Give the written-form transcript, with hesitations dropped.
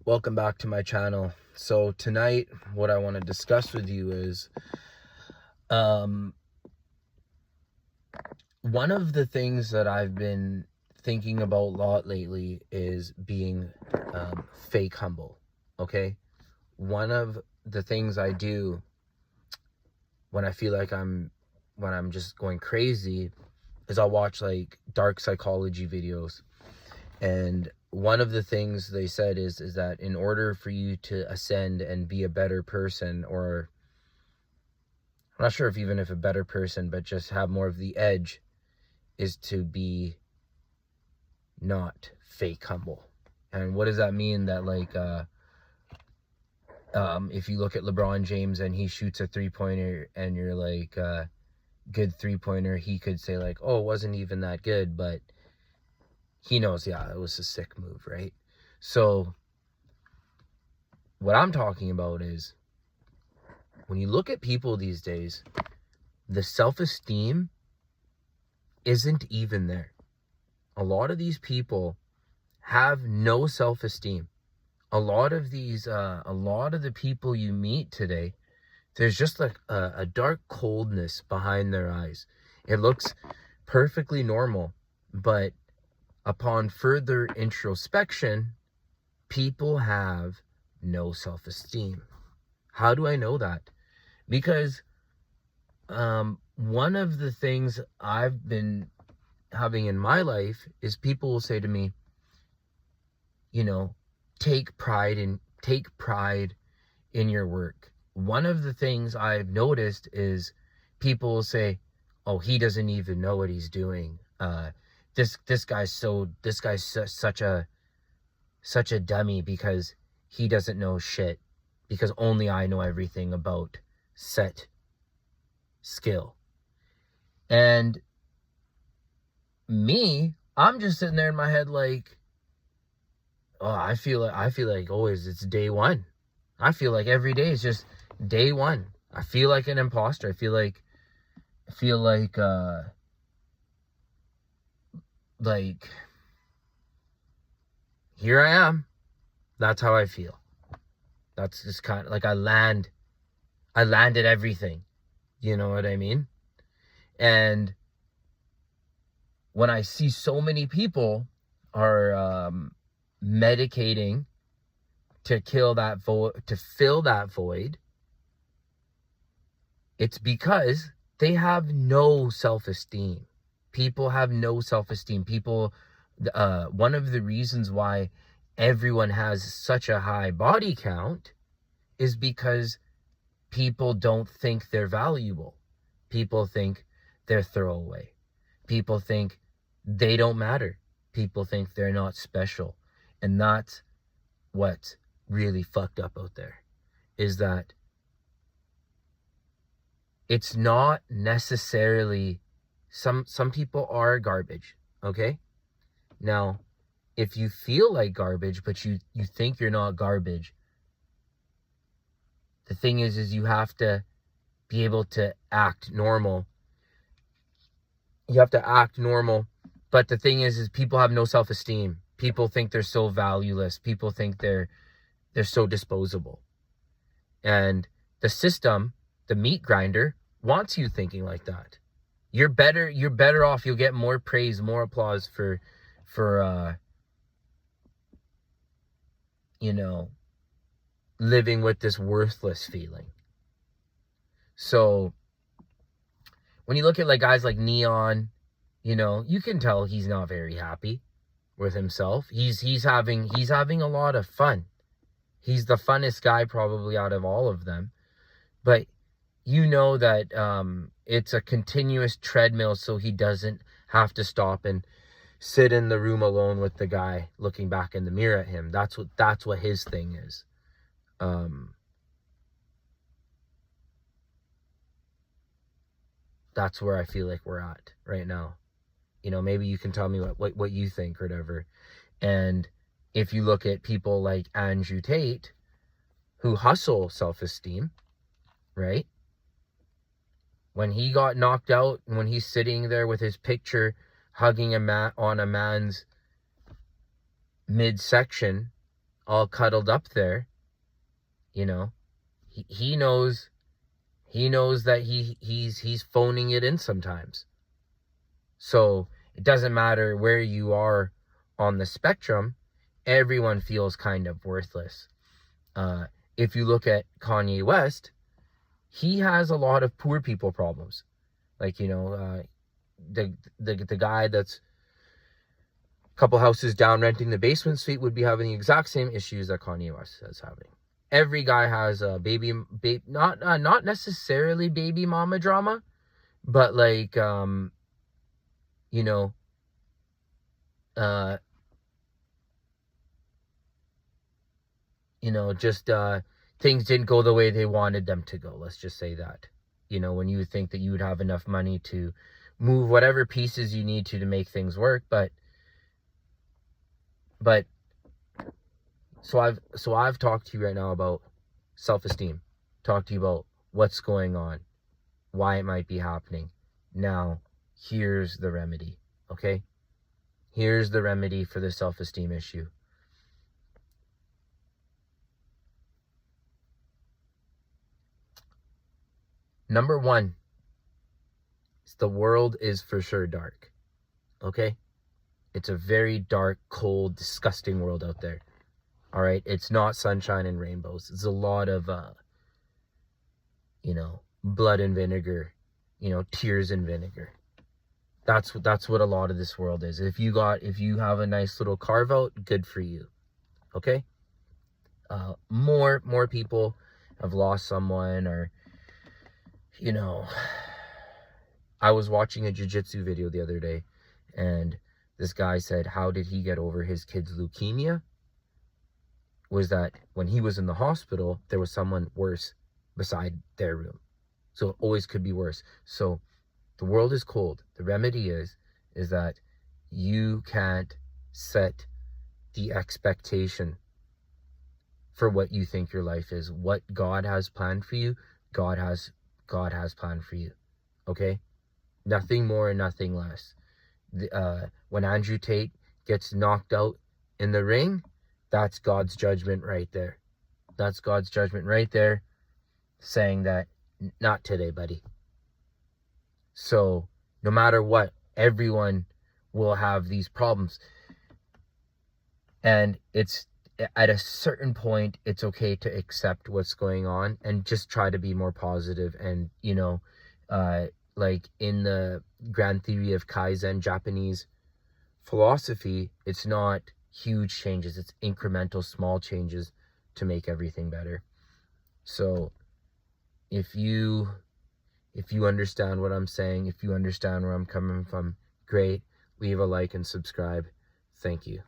Welcome back to my channel. So tonight, what I want to discuss with you is one of the things that I've been thinking about a lot lately is being fake humble. Okay, one of the things I do when I feel like when I'm just going crazy is I'll watch like dark psychology videos. And one of the things they said is that in order for you to ascend and be a better person, or I'm not sure if a better person, but just have more of the edge, is to be not fake humble. And what does that mean? That like if you look at LeBron James and he shoots a 3-pointer and you're like good 3-pointer, he could say like, oh, it wasn't even that good, but he knows, yeah, it was a sick move, right? So what I'm talking about is when you look at people these days, the self-esteem isn't even there. A lot of these people have no self-esteem. A lot of the people you meet today, there's just like a dark coldness behind their eyes. It looks perfectly normal, but upon further introspection, people have no self-esteem. How do I know that? Because one of the things I've been having in my life is people will say to me, you know, take pride in your work. One of the things I've noticed is people will say, oh, he doesn't even know what he's doing. This guy's such a dummy because he doesn't know shit, because only I know everything about set skill. And me, I'm just sitting there in my head like, oh, I feel like always it's day one. I feel like every day is just day one. I feel like an imposter. I feel like here I am. That's how I feel. That's just kind of like I landed everything. You know what I mean? And when I see so many people are medicating to fill that void, it's because they have no self-esteem. People have no self-esteem. People, one of the reasons why everyone has such a high body count is because people don't think they're valuable. People think they're throwaway. People think they don't matter. People think they're not special. And that's what's really fucked up out there, is that it's not necessarily, some people are garbage, okay? Now, if you feel like garbage, but you think you're not garbage, the thing is you have to be able to act normal. You have to act normal. But the thing is people have no self-esteem. People think they're so valueless. People think they're so disposable. And the system, the meat grinder, wants you thinking like that. You're better off. You'll get more praise, more applause for living with this worthless feeling. So when you look at like guys like Neon, you can tell he's not very happy with himself. He's having a lot of fun. He's the funnest guy probably out of all of them. But that it's a continuous treadmill, so he doesn't have to stop and sit in the room alone with the guy looking back in the mirror at him. That's what his thing is. That's where I feel like we're at right now. Maybe you can tell me what you think or whatever. And if you look at people like Andrew Tate, who hustle self-esteem, right? When he got knocked out, when he's sitting there with his picture hugging on a man's midsection all cuddled up there, you know, he knows that he's phoning it in sometimes. So it doesn't matter where you are on the spectrum, everyone feels kind of worthless. If you look at Kanye West, he has a lot of poor people problems. Like, you know, the guy that's a couple houses down renting the basement suite would be having the exact same issues that Kanye West is having. Every guy has a not necessarily baby mama drama, but like, you know, just things didn't go the way they wanted them to go. Let's just say that. You know, when you think that you would have enough money to move whatever pieces you need to make things work, but so I've talked to you right now about self-esteem, talked to you about what's going on, why it might be happening. Now, here's the remedy, okay? Here's the remedy for the self-esteem issue. Number one, the world is for sure dark, okay? It's a very dark, cold, disgusting world out there. All right, it's not sunshine and rainbows. It's a lot of, blood and vinegar, tears and vinegar. That's what a lot of this world is. If you have a nice little carve out, good for you. Okay. More people have lost someone, or, I was watching a jiu-jitsu video the other day, and this guy said, how did he get over his kid's leukemia? Was that when he was in the hospital, there was someone worse beside their room. So it always could be worse. So the world is cold. The remedy is that you can't set the expectation for what you think your life is. What God has planned for you, God has planned for you. Okay? Nothing more and nothing less. When Andrew Tate gets knocked out in the ring, that's God's judgment right there. That's God's judgment right there, saying that, not today, buddy. So no matter what, everyone will have these problems. And it's at a certain point, it's okay to accept what's going on and just try to be more positive. And, like in the grand theory of Kaizen, Japanese philosophy, it's not huge changes, it's incremental small changes to make everything better. So if you understand what I'm saying, if you understand where I'm coming from, great. Leave a like and subscribe. Thank you.